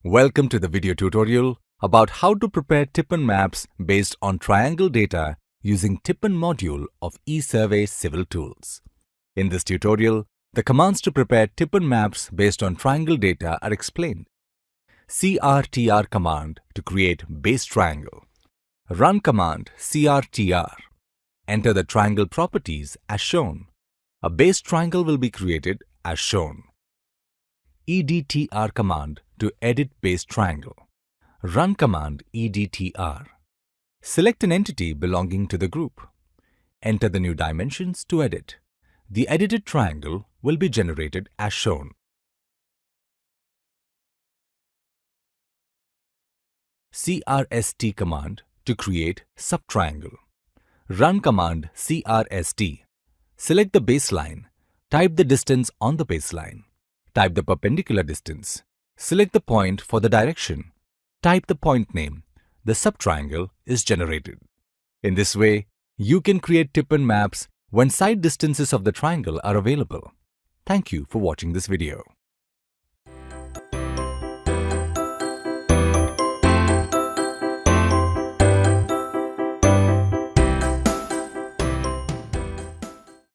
Welcome to the video tutorial about how to prepare Tippan maps based on triangle data using Tippan module of ESurvey Civil Tools. In this tutorial, the commands to prepare Tippan maps based on triangle data are explained. CRTR command to create base triangle. Run command CRTR. Enter the triangle properties as shown. A base triangle will be created as shown. EDTR command to edit base triangle. Run command EDTR. Select an entity belonging to the group. Enter the new dimensions to edit. The edited triangle will be generated as shown. CRST command to create subtriangle. Run command CRST. Select the baseline. Type the distance on the baseline. Type the perpendicular distance. Select the point for the direction. Type the point name. The subtriangle is generated. In this way, you can create Tippan maps when side distances of the triangle are available. Thank you for watching this video.